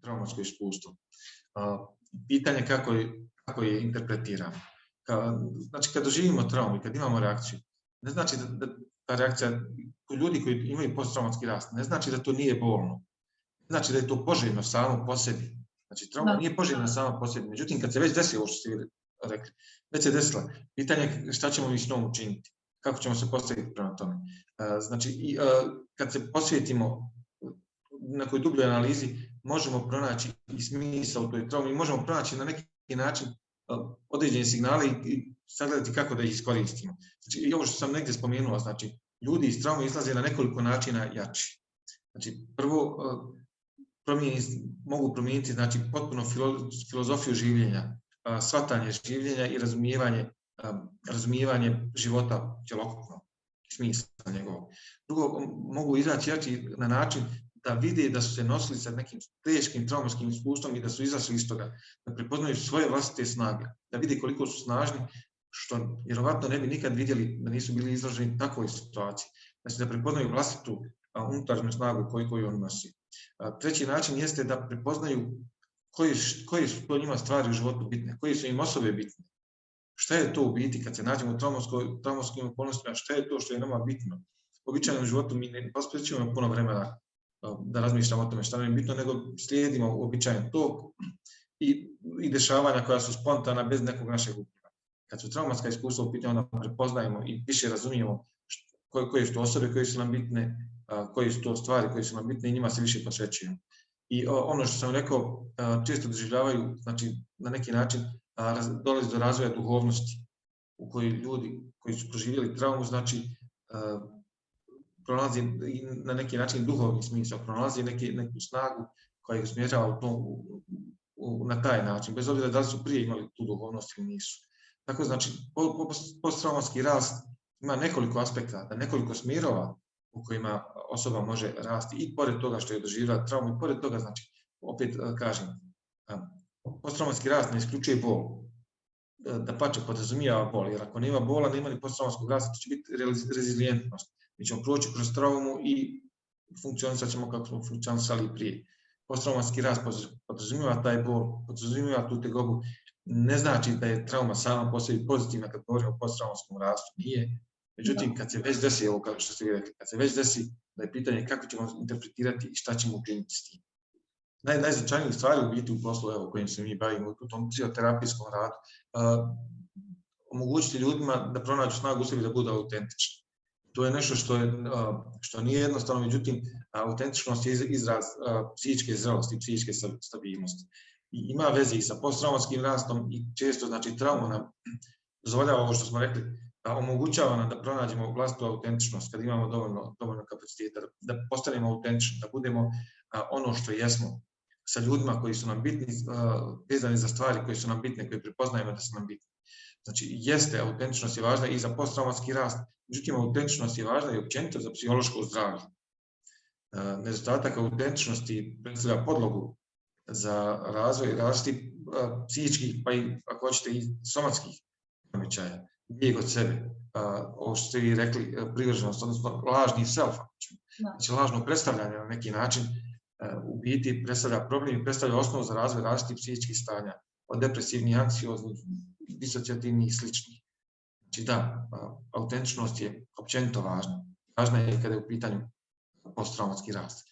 traumatsko iskustvo. Pitanje kako je interpretiramo. Znači, kad doživimo traumu i kad imamo reakciju, ne znači da ta reakcija, ljudi koji imaju posttraumatski rast, ne znači da to nije bolno. Ne znači da je to poželjno samo po sebi. Znači, trauma nije poželjna sama po sebi. Međutim, kad se već desi ovo što ste rekli, već se desila, pitanje je šta ćemo mi s njom učiniti, kako ćemo se postaviti prema tome. Znači, kad se posvetimo na nekoj dubljoj analizi, možemo pronaći i smisao u toj traumi, možemo pronaći na neki način određene signale i sagledati kako da ih iskoristimo. Znači, i ovo što sam negdje spomenuo, znači, ljudi iz traume izlaze na nekoliko načina jači. Znači, prvo, mogu promijeniti, znači, potpuno filozofiju življenja, shvatanje življenja i razumijevanje života cjelokupno, smisla njegovog. Drugo, mogu izaći jači na način da vide da su se nosili sa nekim teškim traumatskim iskustvom i da su izašli iz toga, da prepoznaju svoje vlastite snage, da vide koliko su snažni, što vjerovatno ne bi nikad vidjeli da nisu bili izloženi takvoj situaciji. Znači, da prepoznaju vlastitu unutarnju snagu koju on nosi. Treći način jeste da prepoznaju koje su to njima stvari u životu bitne, koje su im osobe bitne. Šta je to u biti kad se nađemo u traumatskim okolnostima, šta je to što je nama bitno? U običajnom životu mi ne posvećujemo puno vremena da razmišljamo o tome šta nam je bitno, nego slijedimo uobičajen tok i dešavanja koja su spontana bez nekog našeg upliva. Kad su traumatska iskustva u pitanju, onda prepoznajemo i više razumijemo koje su to osobe koje su nam bitne, koje su to stvari koje su nam bitne i njima se više posvećujemo. I ono što sam rekao, često doživljavaju, znači, na neki način dolazi do razvoja duhovnosti u kojoj ljudi koji su proživjeli traumu, znači, pronalazi na neki način duhovni smisao, pronalazi neku snagu koja ih usmjerava na taj način, bez obzira da li su prije imali tu duhovnost ili nisu. Tako, znači, posttraumatski rast ima nekoliko aspekata, nekoliko smjerova u kojima osoba može rasti i pored toga što je doživjela traumu i pored toga, znači, opet kažem, posttraumatski rast ne isključuje bol, dapače podrazumijeva bol, jer ako nema bola, nema ni posttraumatskog rasta, to će biti rezilijentnost. Mi ćemo proći kroz traumu i funkcionisat ćemo kako smo funkcionisali prije. Posttraumatski rast podrazumijeva taj bol, podrazumijeva tu tegobu. Ne znači da je trauma sama po sebi pozitivna kad govorimo o posttraumatskom rastu, nije. Međutim, kad se već desi ovo, kao što ste vi rekli, kad se već desi, da je pitanje kako ćemo interpretirati i šta ćemo učiniti s tim. Najznačajnijih stvari u biti u poslu kojim se mi bavimo, u tom psihoterapijskom radu, omogućiti ljudima da pronađu snagu u sebi da budu autentični. To je nešto što nije jednostavno, međutim, autentičnost je izraz psihičke zrelosti i psihičke stabilnosti. I ima veze i sa posttraumatskim rastom i često, znači, trauma nam dozvoljava ovo što smo rekli, omogućava nam da pronađemo vlastitu autentičnost kad imamo dovoljno kapaciteta, da postanemo autentični, da budemo ono što jesmo sa ljudima koji su nam bitni, vezani za stvari koje su nam bitne, koje prepoznajemo da su nam bitne. Znači, jeste, autentičnost je važna i za posttraumatski rast, međutim, autentičnost je važna i općenito za psihološko zdravlje. Nedostatak autentičnosti predstavlja podlogu za razvoj različitih psihičkih, pa i, ako hoćete, i somatskih poremećaja, bijeg od sebe, ovo što ste vi rekli, privrženost, odnosno lažni self, znači lažno predstavljanje na neki način, u biti predstavlja problem i predstavlja osnovu za razvoj različitih psihičkih stanja, od depresivnih, anksioznih, disocijativnih i sličnih. Znači da, autentičnost je općenito važna. Važna je kada je u pitanju posttraumatski rast.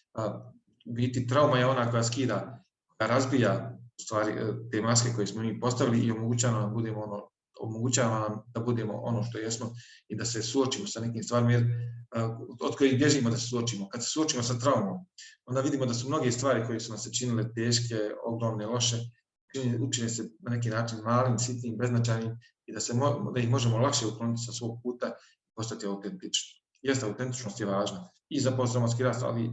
U biti trauma je ona koja skida, koja razbija u stvari te maske koje smo mi postavili i omogućava nam da budemo ono što jesmo i da se suočimo sa nekim stvarima, jer od kojih bježimo da se suočimo. Kad se suočimo sa traumom, onda vidimo da su mnoge stvari koje su nas se činile teške, ogromne, loše, učine se na neki način malim, sitnim, beznačajnim i da ih možemo lakše ukloniti sa svog puta i postati autentični. Jeste, autentičnost je važna i za posttraumatski rast, ali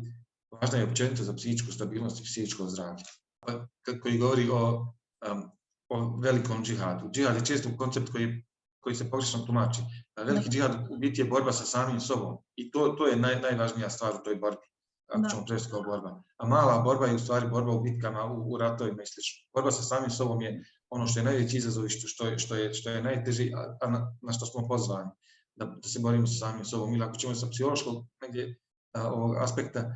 važna je općenito za psihičku stabilnost i psihičko zdravlje. Koji govori o velikom džihadu. Džihad je često koncept koji se pogrešno tumači. Veliki džihad u biti je borba sa samim sobom i to je najvažnija stvar u toj borbi, ako ćemo prevesti kao borba. A mala borba je u stvari borba u bitkama, u ratovima i sl. Borba sa samim sobom je ono što je najveći izazov i što je najteži, a na što smo pozvani, da se borimo sa samim sobom. Ili ako ćemo sa psihološkog negdje ovog aspekta,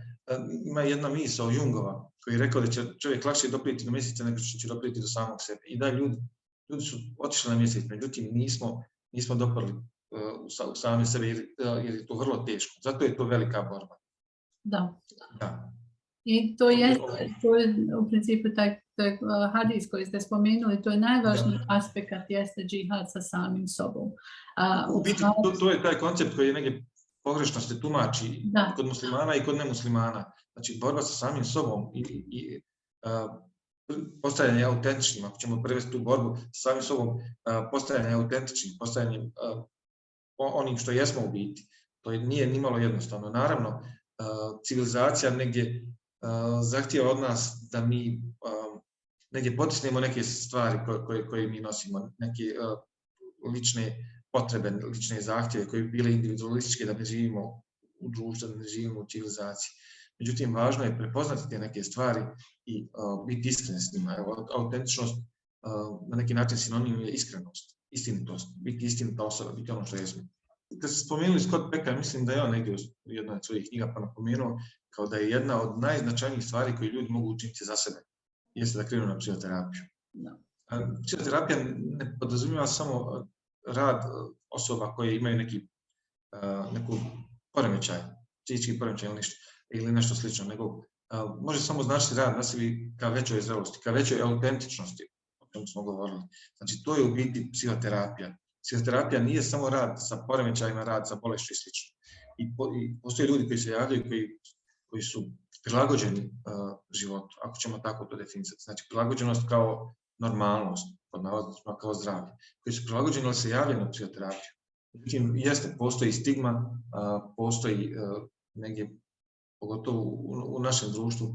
ima jedna misao Jungova koji je rekao da će čovjek lakše doprijeti do mjeseca nego što će doprijeti do samog sebe. I da, ljudi su otišli na mjesec, međutim nismo doprli u sami sebe jer je to vrlo teško. Zato je to velika borba. Da. Da. I to je u principu taj hadis koji ste spomenuli, to je najvažniji aspekt, jeste džihad sa samim sobom. U biti, to je taj koncept koji je negdje pogrešno se tumači kod muslimana i kod nemuslimana. Znači, borba sa samim sobom i postajanje autentičnim, ako ćemo prevesti tu borbu sa samim sobom, postajanje autentičnim, postajanje onim što jesmo u biti. To nije nimalo jednostavno. Naravno, civilizacija negdje zahtijeva od nas da mi negdje potisnemo neke stvari koje mi nosimo, neke lične potrebe, lične zahtjeve koje bi bile individualističke, da ne živimo u društvu, da ne živimo u civilizaciji. Međutim, važno je prepoznati te neke stvari i biti iskren s njima. Autentičnost na neki način sinonim je iskrenost, istinitost, biti istinita osoba, biti ono što jesmo. Kad ste spomenuli Scott Peck, mislim da je on negdje u jednoj od svojih knjiga pa napomenuo kao da je jedna od najznačajnijih stvari koje ljudi mogu učiniti za sebe, jeste da krenu na psihoterapiju. Psihoterapija ne podrazumijeva samo rad osoba koje imaju neku poremećaj, psihički poremećaj ili nešto slično, nego može samo značiti rad na sebi ka većoj zrelosti, ka većoj autentičnosti, o čemu smo govorili. Znači, to je u biti psihoterapija. Psihoterapija nije samo rad sa poremećajima, rad sa bolešću i slično. I postoje ljudi koji se javljaju koji su prilagođeni životu, ako ćemo tako to definisati. Znači, prilagođenost kao normalnost, pod navodnicima kao zdravlje, koji su prilagođeni, ali se javljaju na psihoterapiju. Međutim, postoji stigma, postoji negdje, pogotovo u našem društvu,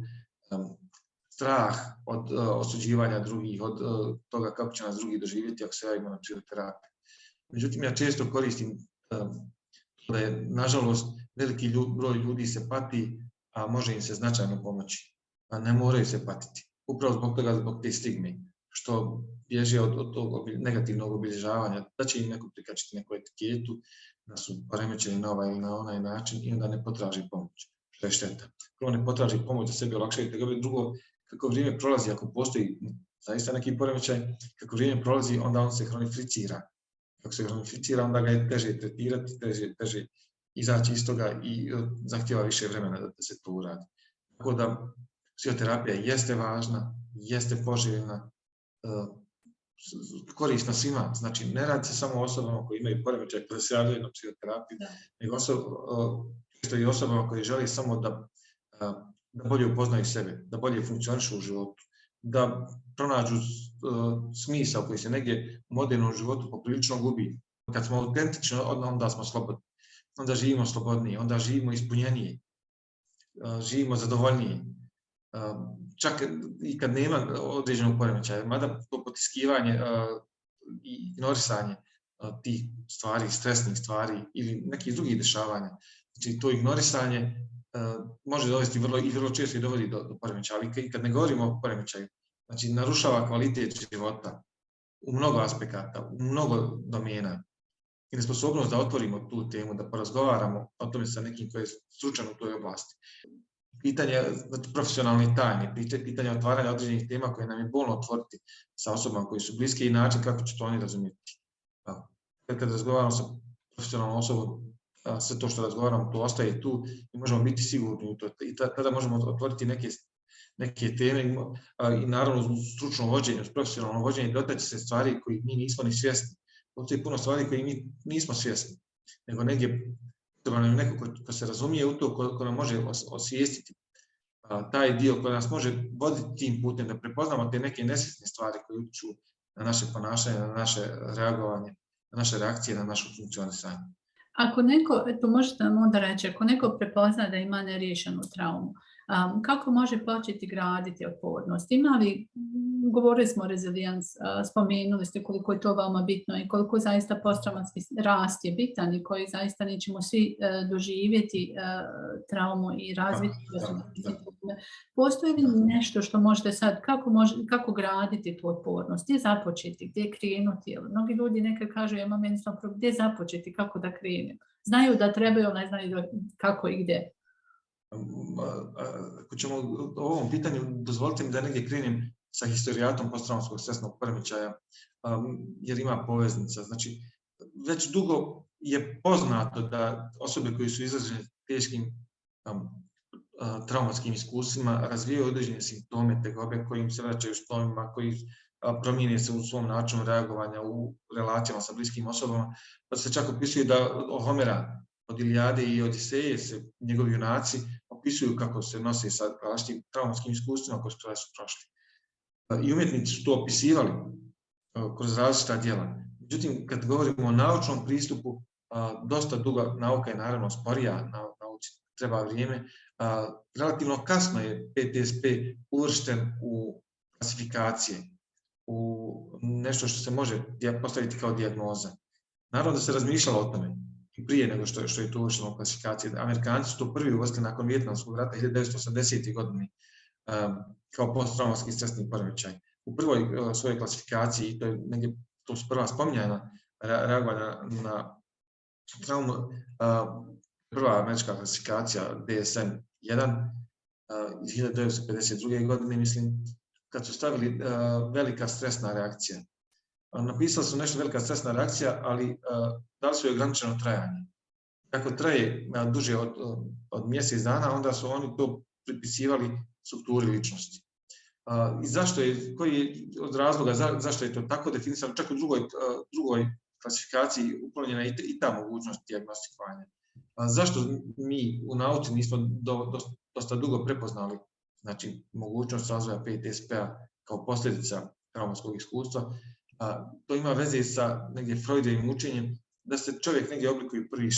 strah od osuđivanja drugih, od toga kako će nas drugi doživjeti ako se javimo na psihoterapiju. Međutim, ja često koristim da je, nažalost, veliki broj ljudi se pati, a može im se značajno pomoći, a ne moraju se patiti. Upravo zbog te stigme, što bježe od tog negativnog obilježavanja, da će im neko prikačiti neku etiketu, da su poremećeni na ovaj ili na onaj način i onda ne potraži pomoć, što je šteta. Prvo ne potraži pomoć da sebi olakšaju, drugo, kako vrijeme prolazi, ako postoji zaista neki poremećaj, kako vrijeme prolazi, onda on se hronificira. Kako se hronificira, onda ga je teže tretirati, teže izaći iz toga i zahtjeva više vremena da se to uradi. Tako da psihoterapija jeste važna, jeste poželjna, korisna svima. Znači, ne radi se samo o osobama koji imaju poremećaj kada se javljaju na psihoterapiju, nego i osobama koji žele samo da bolje upoznaju sebe, da bolje funkcionišu u životu, da pronađu smisao koji se negdje u modernom životu poprilično gubi. Kad smo autentični, onda smo slobodni. Onda živimo slobodnije, onda živimo ispunjenije, živimo zadovoljnije. Čak i kad nema određenog poremećaja, mada to potiskivanje i ignorisanje tih stvari, stresnih stvari ili nekih drugih dešavanja, znači to ignorisanje može dovesti vrlo često i dovodi do poremećaja, ali i kad ne govorimo o poremećaju, znači narušava kvalitet života u mnogo aspekata, u mnogo domena i nesposobnost da otvorimo tu temu, da porazgovaramo o tome sa nekim koji je stručan u toj oblasti. Pitanje profesionalnih tajni, pitanje otvaranja određenih tema koje nam je bolno otvoriti sa osobama koji su bliske i način kako će to oni razumjeti. Kad razgovaramo sa profesionalnom osobom, sve to što razgovaramo, to ostaje tu i možemo biti sigurni u to. I tada možemo otvoriti neke teme i naravno uz stručno vođenje, uz profesionalno vođenje dotaći se stvari koji mi nismo ni svjesni. Postoji puno stvari koje mi nismo svjesni, nego negdje treba nam neko ko se razumije u to, ko nam može osvijestiti taj dio koji nas može voditi tim putem, da prepoznamo te neke nesvjesne stvari koje utječu na naše ponašanje, na naše reagovanje, na naše reakcije, na našu funkcionisanje. Ako neko, to možete nam onda reći, ako neko prepozna da ima neriješenu traumu, kako može početi graditi otpornost? Ima li, govorili smo o resilience, spomenuli ste koliko je to vama bitno i koliko zaista posttraumatski rast je bitan i koji zaista nećemo svi doživjeti traumu i razviti. Postoji li nešto što možete sad, kako graditi tu otpornost, gdje započeti, gdje krenuti? Mnogi ljudi nekad kažu, ja imam jednostavno gdje započeti, kako da krenem. Znaju da trebaju, ali ne znaju kako i gdje. Ako ćemo o ovom pitanju, dozvolite mi da negdje krenem sa historijatom posttraumatskog stresnog poremećaja, jer ima poveznica. Znači, već dugo je poznato da osobe koji su izložene teškim traumatskim iskustvima razvijaju određene simptome tegobe koji im se vraćaju štovima, koji promijene se u svom načinu reagovanja u relacijama sa bliskim osobama. Pa se čak opisuje da Homera od Ilijade i Odiseje se njegovi junaci opisuju kako se nose sa različitim traumatskim iskustvima koje su prošli. I umjetnici su to opisivali kroz različita djela. Međutim, kad govorimo o naučnom pristupu, dosta duga nauka je naravno sporija, nauci treba vrijeme. Relativno kasno je PTSP uvršten u klasifikacije, u nešto što se može postaviti kao dijagnoza. Naravno da se razmišljalo o tome i prije nego što je to uvršteno u klasifikacije. Amerikanci su to prvi uvrstili nakon Vijetnamskog rata 1980. godine kao posttraumatski stresni poremećaj. U prvoj svojoj klasifikaciji, i to su prva spominjana reagovanja na traumu, prva američka klasifikacija DSM-1 iz 1952. godine, mislim, kad su stavili velika stresna reakcija. Napisali su nešto velika stresna reakcija, ali dali su joj ograničeno trajanje. Kako traje duže od mjesec dana, onda su oni to pripisivali strukturi ličnosti. I koji je od razloga zašto je to tako definisano, čak u drugoj klasifikaciji uklonjena i ta mogućnost dijagnostikovanja. Zašto mi u nauci nismo dosta dugo prepoznali, znači, mogućnost razvoja PTSP-a kao posljedica traumatskog iskustva? To ima veze sa negdje Freudovim učenjem da se čovjek negdje oblikuje prvih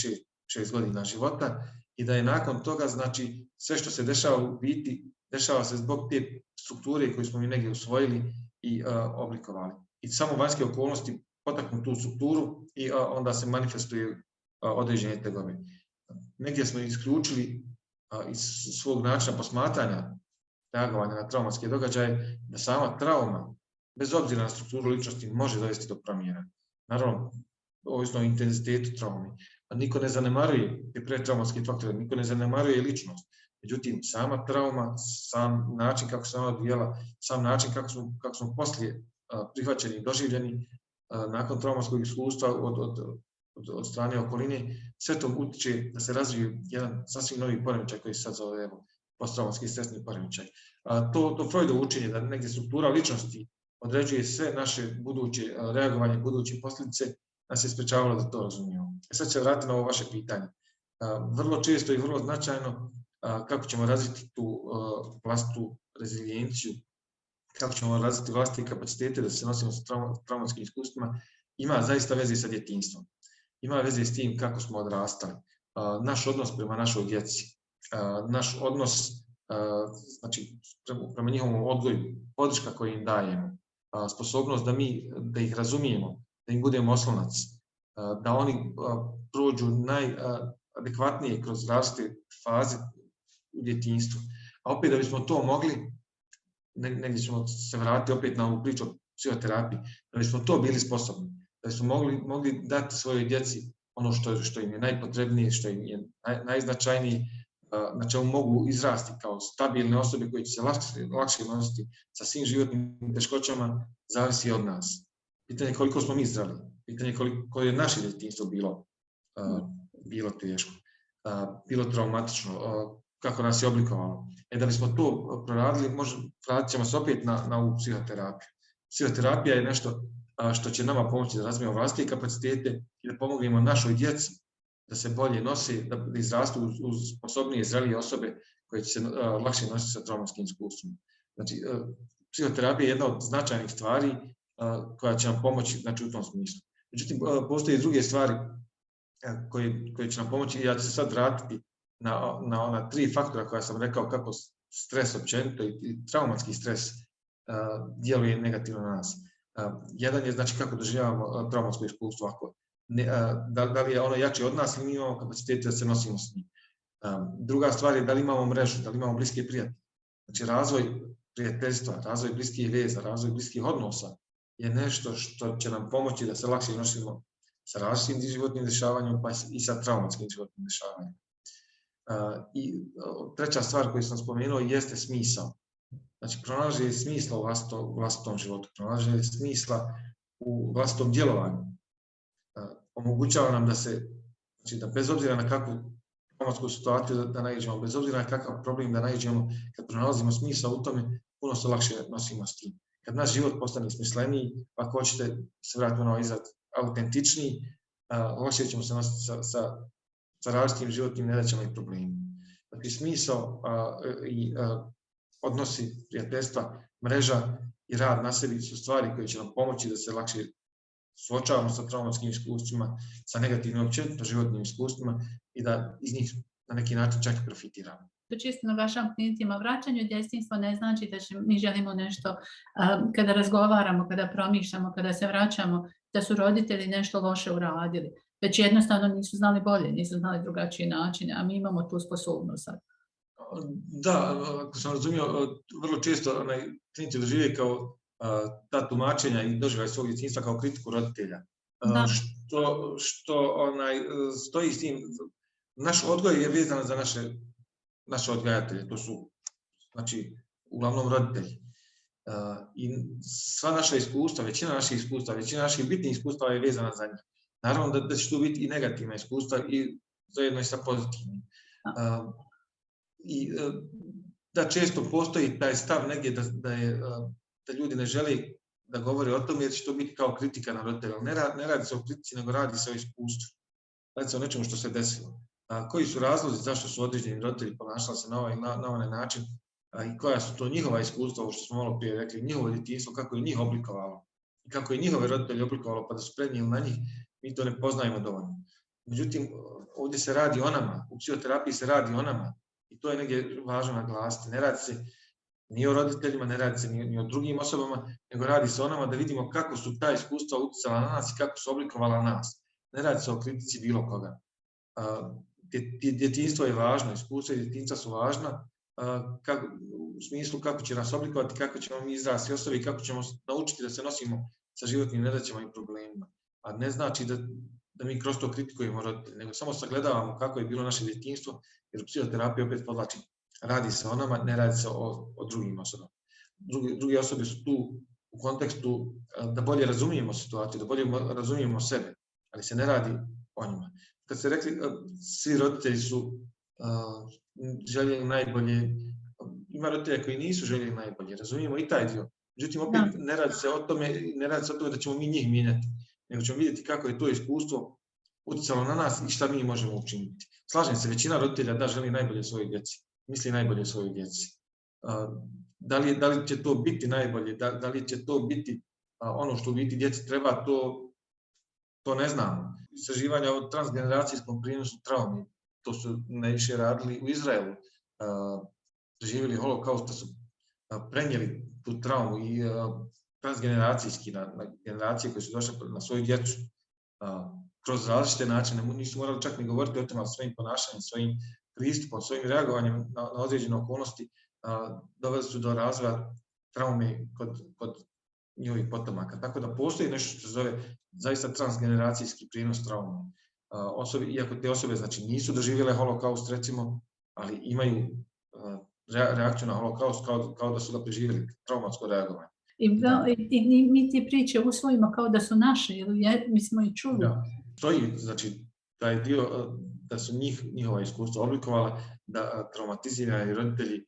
6 godina života i da je nakon toga, znači, sve što se dešava u biti, dešava se zbog te strukture koju smo mi negdje usvojili i oblikovali. I samo vanjske okolnosti potaknu tu strukturu i onda se manifestuju određene tegobe. Negdje smo isključili iz svog načina posmatranja reagovanja na traumatske događaje da sama trauma, bez obzira na strukturu ličnosti, može dovesti do promjena. Naravno, ovisno o intenzitetu traume. Niko ne zanemaruje te predtraumatske faktore, niko ne zanemaruje ličnost. Međutim, sama trauma, sam način kako se ona odvijela, sam način kako smo poslije prihvaćeni i doživljeni nakon traumatskog iskustva od strane okoline, sve to utiče da se razvije jedan sasvim novi poremećaj koji se sad zove posttraumatski stresni poremećaj. To Freudovo učenje da negdje struktura ličnosti određuje sve naše buduće reagovanje, buduće posljedice, nas je sprečavalo da to razumijemo. Sad ću vratiti na ovo vaše pitanje. Vrlo često i vrlo značajno kako ćemo razviti tu vlastitu rezilijenciju, kako ćemo razviti vlastite kapacitete da se nosimo sa traumatskim iskustvima, ima zaista veze sa djetinjstvom. Ima veze s tim kako smo odrastali. Naš odnos prema našoj djeci, naš odnos, znači, prema njihovom odgoju, podrška koju im dajemo, sposobnost da ih razumijemo, da im budemo oslonac, da oni prođu najadekvatnije kroz različite faze u djetinjstvu. A opet da bismo to mogli, negdje ćemo se vratiti opet na ovu priču o psihoterapiji, da bismo to bili sposobni, da bismo mogli dati svojoj djeci ono što im je najpotrebnije, što im je najznačajnije, na čemu mogu izrasti kao stabilne osobe koje će se lakše nositi sa svim životnim teškoćama, zavisi od nas. Pitanje je koliko smo mi zdravi, pitanje je koliko je naše djetinjstvo bilo teško, bilo traumatično, kako nas je oblikovalo. Da bismo to proradili, vratit ćemo se opet na ovu psihoterapiju. Psihoterapija je nešto što će nama pomoći da razvijemo vlastite kapacitete i da pomognemo našoj djeci da se bolje nose, da izrastu uz sposobnije, zrelije osobe koje će se lakše nositi sa traumatskim iskustvom. Znači, psihoterapija je jedna od značajnih stvari koja će nam pomoći, znači, u tom smislu. Međutim, postoje i druge stvari koje će nam pomoći i ja ću se sad vratiti na ona 3 faktora koja sam rekao kako stres općenito i traumatski stres djeluje negativno na nas. Jedan je, znači, kako doživljavamo traumatsko iskustvo, da li je ono jače od nas ili mi imamo kapacitete da se nosimo s njim. Druga stvar je da li imamo mrežu, da li imamo bliske prijatelje. Znači, razvoj prijateljstva, razvoj bliskih veza, razvoj bliskih odnosa je nešto što će nam pomoći da se lakše nosimo sa različitim životnim dešavanjem pa i sa traumatskim životnim dešavanjem. I treća stvar koju sam spomenuo jeste smisao. Znači, pronalaženje smisla u vlastitom životu, pronalaženje smisla u vlastitom djelovanju. Omogućava nam da se, znači da bez obzira na kakvu traumatsku situaciju da naiđemo, bez obzira na kakav problem da naiđemo, kad pronalazimo smisao u tome, puno se lakše nosimo s tim. Kad naš život postane smisleniji, ako hoćete se vratiti na izraz autentičniji, lakše ćemo se nositi sa različitim životnim nedaćama i problemima. Znači, smisao i odnosi, prijateljstva, mreža i rad na sebi su stvari koje će nam pomoći da se lakše suočavamo sa traumatskim iskustvima, sa negativnim općenito životnim iskustvima i da iz njih na neki način čak i profitiramo. To čisto naglašavam klijentima, vraćanje u djetinjstvo ne znači da mi želimo nešto, kada razgovaramo, kada promišljamo, kada se vraćamo, da su roditelji nešto loše uradili, već jednostavno nisu znali bolje, nisu znali drugačije načine, a mi imamo tu sposobnost sad. Da, ako sam razumio, vrlo često klijenti dožive kao ta tumačenja i doživljaj svog djetinjstva kao kritiku roditelja. Što stoji s tim, naš odgoj je vezan za naše odgajatelje, to su znači uglavnom roditelji. I sva naša iskustva, većina naših bitnih iskustava je vezana za njih. Naravno da će tu biti i negativna iskustva i zajedno i sa pozitivnim. I da često postoji taj stav negdje da ljudi ne želi da govore o tome jer će to biti kao kritika na roditelja. Ne radi se o kritici, nego radi se o iskustvu. Radi se o nečemu što se desilo. Koji su razlozi zašto su određeni roditelji ponašali se na ovaj način i koja su to njihova iskustva, ovo što smo malo prije rekli, njihovo djetinjstvo, kako je njih oblikovalo i kako je njihove roditelje oblikovalo pa da su prenijeli na njih, mi to ne poznajemo dovoljno. Međutim, ovdje se radi o nama, u psihoterapiji se radi o nama i to je negdje važno naglasiti. Ne radi se ni o roditeljima, ne radi se ni o drugim osobama, nego radi se o nama da vidimo kako su ta iskustva utjecala na nas i kako su oblikovala nas. Ne radi se o kritici bilo koga. Djetinjstvo je važno, iskustva i djetinjstva su važna u smislu kako će nas oblikovati, kako ćemo mi izrasti osobe i kako ćemo naučiti da se nosimo sa životnim nedaćama i problemima. A ne znači da mi kroz to kritikujemo roditelje, nego samo sagledavamo kako je bilo naše djetinjstvo, jer u psihoterapiji opet podlačim. Radi se o nama, ne radi se o drugim osobama. Druge osobe su tu u kontekstu da bolje razumijemo situaciju, da bolje razumijemo sebe, ali se ne radi o njima. Kad ste rekli, svi roditelji su željeli najbolje, ima roditelja koji nisu željeli najbolje, razumijemo i taj dio. Međutim, opet ne radi se o tome da ćemo mi njih mijenjati, nego ćemo vidjeti kako je to iskustvo utjecalo na nas i šta mi možemo učiniti. Slažem se, većina roditelja da želi najbolje svojoj djeci, misli najbolje svojoj djeci. Da li će to biti najbolje, da li će to biti ono što u biti djeci treba, to ne znamo. Istraživanja o transgeneracijskom prijenosu traumi, to su najviše radili u Izraelu. Preživjeli holokaust, da su prenijeli tu traumu i transgeneracijski na generacije koje su došle na svoju djecu. Kroz različite načine, nisu morali čak ni govoriti o tome, ali svojim ponašanjem, svojim pristupom, svojim reagovanjem na određene okolnosti doveli su do razvoja traume kod njihovih potomaka. Tako da postoji nešto što se zove zaista transgeneracijski prijenos trauma. Iako te osobe znači, nisu doživjele holokaust, recimo, ali imaju reakciju na holokaust kao da su ga preživjeli, traumatsko reagovanje. I mi ti priče usvojimo kao da su naše, ili mi smo i čuli. Da, stoji, znači, taj dio da su njihova iskustva oblikovala, da traumatizirani roditelji,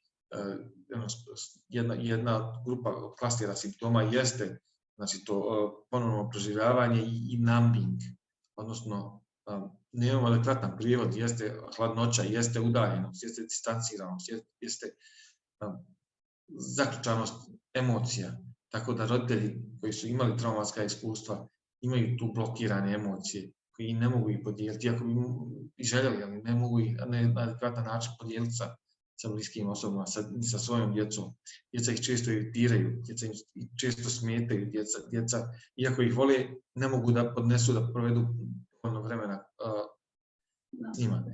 jedna grupa klastera simptoma jeste znači to ponovno proživljavanje i numbing, odnosno nemamo adekvatan prijevod, jeste hladnoća, jeste udaljenost, jeste distanciranost, jeste zaključanost emocija. Tako da roditelji koji su imali traumatska iskustva imaju tu blokirane emocije koji ne mogu ih podijeliti, iako bi i željeli, ali ne mogu ih na adekvatan način podijeliti sa bliskim osobama, sa svojom djecom. Djeca ih često iritiraju, djeca ih često smetaju, djeca, iako ih vole, ne mogu da podnesu, da provedu dovoljno vremena s njima.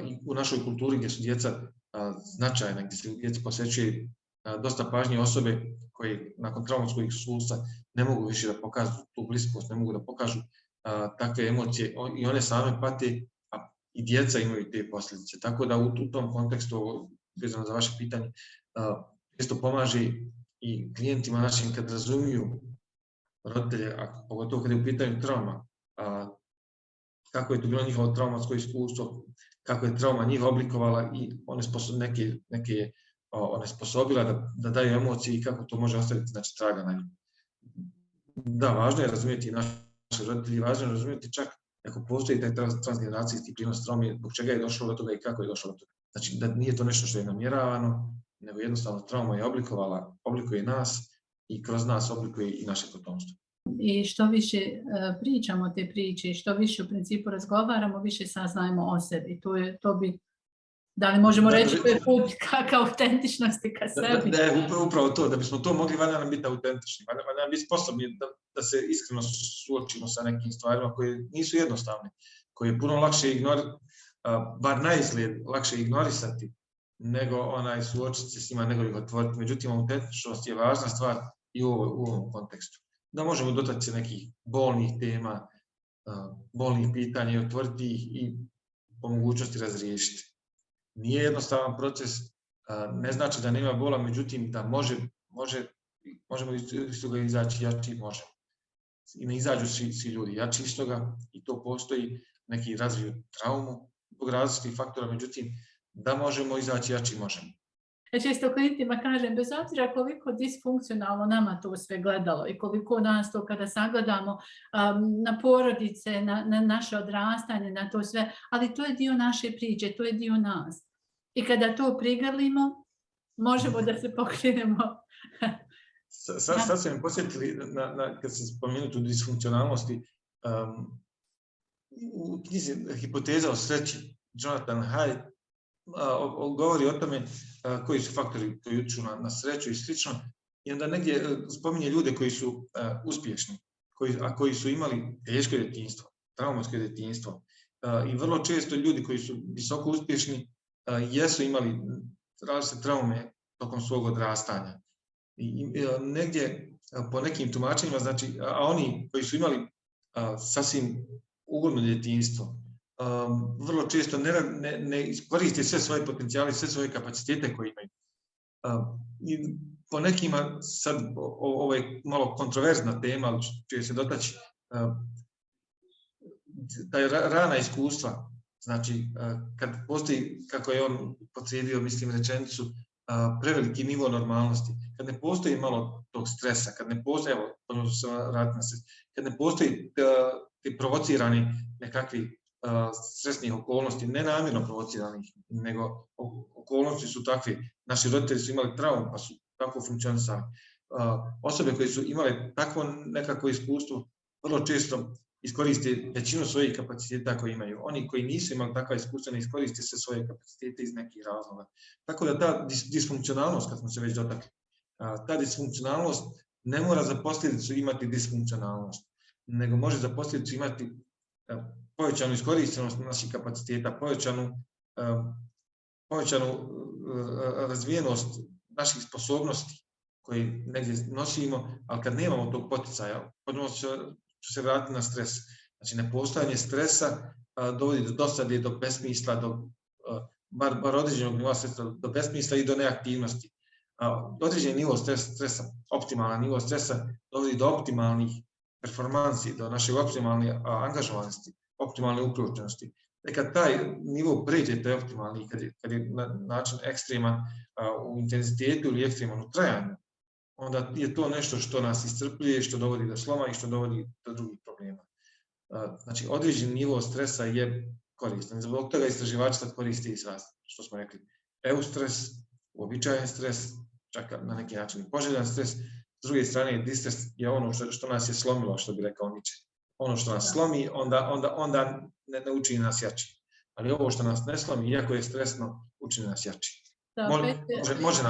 I u našoj kulturi gdje su djeca značajna, gdje se djeci posvećuje dosta pažnje osobe koje nakon traumatskog iskustva ne mogu više da pokažu tu bliskost, ne mogu da pokažu takve emocije i one same pate, a i djeca imaju te posljedice. Tako da u tom kontekstu, vezano za vaše pitanje, često pomaže i klijentima našim kad razumiju roditelje, a pogotovo kad je u pitanju trauma, kako je to bilo njihovo traumatsko iskustvo, kako je trauma njih oblikovala i neke je onesposobila da daju emocije i kako to može ostaviti traga na njih. Da, važno je razumjeti naše roditelje, važno je razumjeti čak ako postoji taj transgeneracijski prinos traume, zbog čega je došlo do toga i kako je došlo do toga. Znači da nije to nešto što je namjeravano, nego jednostavno trauma je oblikuje nas i kroz nas oblikuje i naše potomstvo. I što više pričamo te priče, što više u principu razgovaramo, više saznajemo o sebi. Da li možemo reći koji je put ka autentičnosti, ka sebi? Upravo to, da bismo to mogli, valja nam biti autentični, valja nam biti sposobni da se iskreno suočimo sa nekim stvarima koje nisu jednostavne, koje je puno lakše bar na izgled lakše ignorisati, nego suočiti se s njima, nego ih otvoriti. Međutim, autentičnost je važna stvar i u ovom kontekstu. Da možemo dotaći se nekih bolnih tema, bolnih pitanja i otvoriti ih i po mogućnosti razriješiti. Nije jednostavan proces, ne znači da nema bola, međutim da možemo iz toga izaći jači, možemo. I ne izađu svi ljudi jači iz toga i to postoji, neki razviju traumu zbog različitih faktora, međutim da možemo izaći jači, možemo. Često klijentima kažem, bez obzira koliko disfunkcionalno nama to sve gledalo i koliko nas to kada sagledamo na porodice, na naše odrastanje, na to sve, ali to je dio naše priče, to je dio nas. I kada to prigrlimo, možemo da se pokrenemo. Sad ste mi posjetili, kad ste spomenuli tu disfunkcionalnosti, u knjizi Hipoteza o sreći, Jonathan Haidt govori o tome koji su faktori koji utječu na sreću i slično. I onda negdje spominje ljude koji su uspješni, a koji su imali teško djetinjstvo, traumatsko djetinjstvo. I vrlo često ljudi koji su visoko uspješni jesu imali različite traume tokom svog odrastanja. I negdje po nekim tumačenjima, znači, a oni koji su imali sasvim ugodno djetinjstvo, vrlo često ne iskoriste sve svoje potencijale, sve svoje kapacitete koje imaju. I po nekima, sad ovo je malo kontroverzna tema, ali ću se dotaći, taj rana iskustva, znači kad postoji, kako je on potrijedio, mislim, rečenicu, preveliki nivo normalnosti, kad ne postoji malo tog stresa, kad ne postoji, kad ne postoji ti provocirani nekakvi stresnih okolnosti, ne namjerno provociranih, nego okolnosti su takve. Naši roditelji su imali traumu, pa su tako funkcionisali. Osobe koje su imale takvo nekako iskustvo, vrlo često iskoriste većinu svojih kapaciteta koje imaju. Oni koji nisu imali takva iskustva ne iskoriste sve svoje kapacitete iz nekih razloga. Tako da ta disfunkcionalnost, kad smo se već dotakli, ta disfunkcionalnost ne mora za posljedicu imati disfunkcionalnost, nego može za posljedicu imati povećanu iskorištenost naših kapaciteta, povećanu razvijenost naših sposobnosti koje negdje nosimo, ali kad nemamo tog poticaja, ponovno ću se vratiti na stres. Znači, nepostojanje stresa dovodi do dosade, do besmisla, bar određenog nivoa stresa, do besmisla i do neaktivnosti. Određeni nivo stresa, optimalan nivo stresa, dovodi do optimalnih performansi, do naše optimalne angažovanosti, optimalne uključenosti. Kad taj nivo pređe, taj optimalni, kad je na način ekstreman u intenzitetu ili ekstreman u trajanju, onda je to nešto što nas iscrpljuje, što dovodi do sloma i što dovodi do drugih problema. Znači, određen nivo stresa je koristan. Zbog toga istraživači sad koriste i sva, što smo rekli, eustres, uobičajen stres, čak na neki način i poželjan stres. S druge strane, distres je ono što nas je slomilo, što bi rekao Nietzsche. Ono što nas slomi, onda ne učini nas jači. Ali ovo što nas ne slomi, iako je stresno, učini nas jači. Može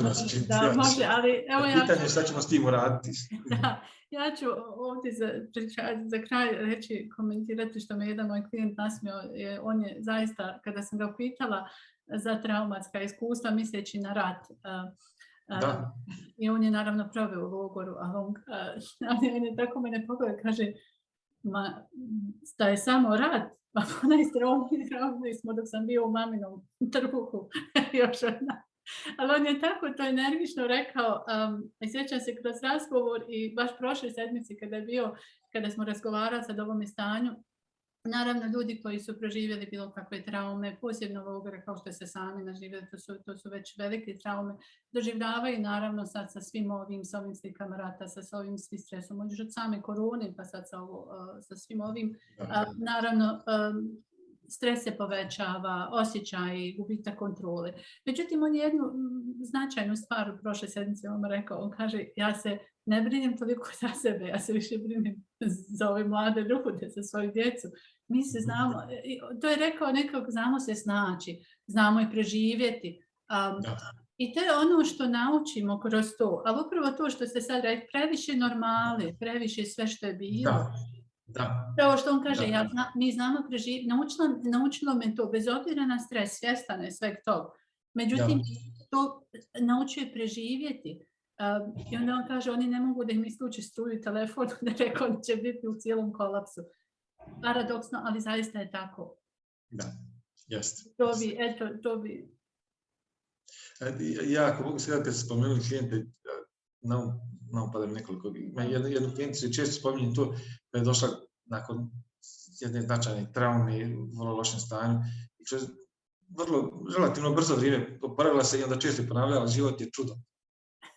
nas učiniti jači. Može, ali evo pitanje je šta ćemo s tim uraditi. Da, ja ću ovdje za kraj komentirati što me jedan moj klijent nasmio. On je zaista, kada sam ga pitala za traumatska iskustva, misleći na rat, i on je naravno proveo u logoru, ali on je tako mene pogleda, kaže, da je samo rat, pa najzdravniji smo dok sam bio u maminom trbuhu, još jedna. Ali on je tako to energično rekao, i sjećam se kroz razgovor i baš prošle sedmice kada smo razgovarali sad o ovome stanju, naravno ljudi koji su proživjeli bilo kakve traume, posebno ovoga kao što se sami naživjeli, to su već velike traume, doživljavaju naravno sad sa svim ovim slikama rata, sa ovim svim stresom, od same korone pa sad sa svim ovim, naravno stres se povećava, osjećaj, gubitak kontrole. Međutim, on je jednu značajnu stvar u prošle sedmice on rekao, on kaže, ja se ne brinem toliko za sebe, ja se više brinem za ove mlade ljude, za svoju djecu. Mi se znamo, to je rekao nekako, znamo se snaći, znamo i preživjeti. I to je ono što naučimo kroz to, ali upravo to što ste sad rekli, previše normale, previše sve što je bilo. Pravo što on kaže, mi znamo preživjeti, naučilo me to, bez obzira na stres, svjestan je sveg tog. Međutim, to naučuje preživjeti. I onda on kaže, oni ne mogu da im isključi struju i telefon, da rekao da će biti u cijelom kolapsu. Paradoksno, ali zaista je tako. Da, jeste. To bi... Ja, ako mogu sada kad se spomenuli klijente, napadam nekoliko. Ima jednu klijenticu, često spominjem to, da je došla nakon jedne značajne traume u vrlo lošem stanju i kroz vrlo relativno brzo vrijeme oporavila se i onda često ponavljala, život je čudo.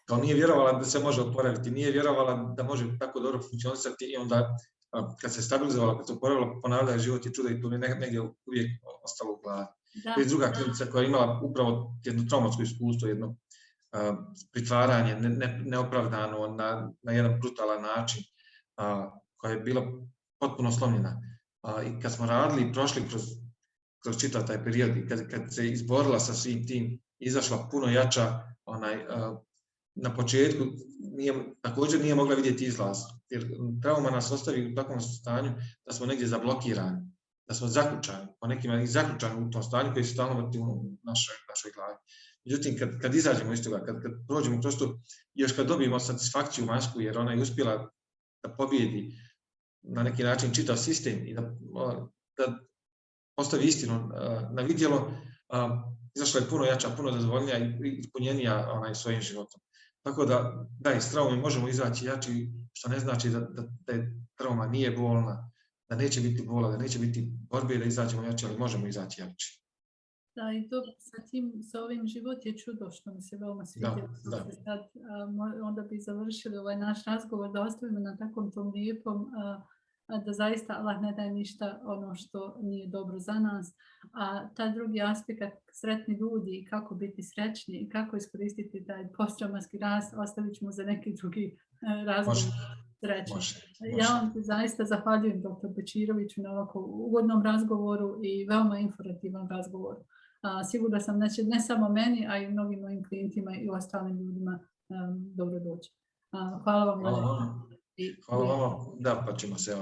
Kao nije vjerovala da se može oporaviti, nije vjerovala da može tako dobro funkcionisati i onda kad se stabilizovala, kad se oporavila, ponavljala život je čudo i to mi negdje uvijek ostalo u glavi. To je druga klijentica koja je imala upravo jedno traumatsko iskustvo, jedno pritvaranje neopravdano na jedan brutalan način, koja je bila potpuno slomljena. I kad smo radili i prošli kroz čitav taj period i kad se izborila sa svim tim, izašla puno jača, na početku također nije mogla vidjeti izlaz, jer trauma nas ostavi u takvom stanju da smo negdje zablokirani, da smo zaključani, po nekima i zaključani u tom stanju koji se stalno vrti u našoj glavi. Međutim, kad izađemo iz toga, kad prođemo kroz to, još kad dobijemo satisfakciju vanjsku, jer ona je uspjela da pobjedi na neki način čitav sistem i da postavi istinu na vidjelo, izašla je puno jača, puno zadovoljnija i ispunjenija svojim životom. Tako da iz traume možemo izaći jači, što ne znači da je trauma nije bolna, da neće biti bola, da neće biti borbe da izađemo jači, ali možemo izaći jači. Da, i to sa ovim život je čudo što mi se veoma sviđa. Onda bi završili ovaj naš razgovor, da ostavimo na takvom tom lijepom, da zaista Allah ne daje ništa ono što nije dobro za nas. A taj drugi aspekt, sretni ljudi i kako biti srećni i kako iskoristiti taj posttraumatski rast, ostavit ćemo za neki drugi razgovor. Ja vam zaista zahvaljujem dr. Bečiroviću na ovako ugodnom razgovoru i veoma informativan razgovor. Sigurno sam ne samo meni, a i mnogim mojim klijentima i ostalim ljudima dobro doći. Hvala vam. Hvala vama. Da, pa ćemo se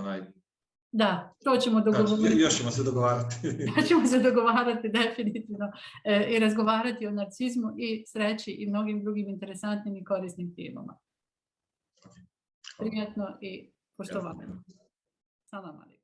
Da, to ćemo dogovoriti. Još ćemo se dogovarati. Još ćemo se dogovarati, definitivno. I razgovarati o narcizmu i sreći i mnogim drugim interesantnim i korisnim temama. Prijatno i poštovanje. Salam alejkum.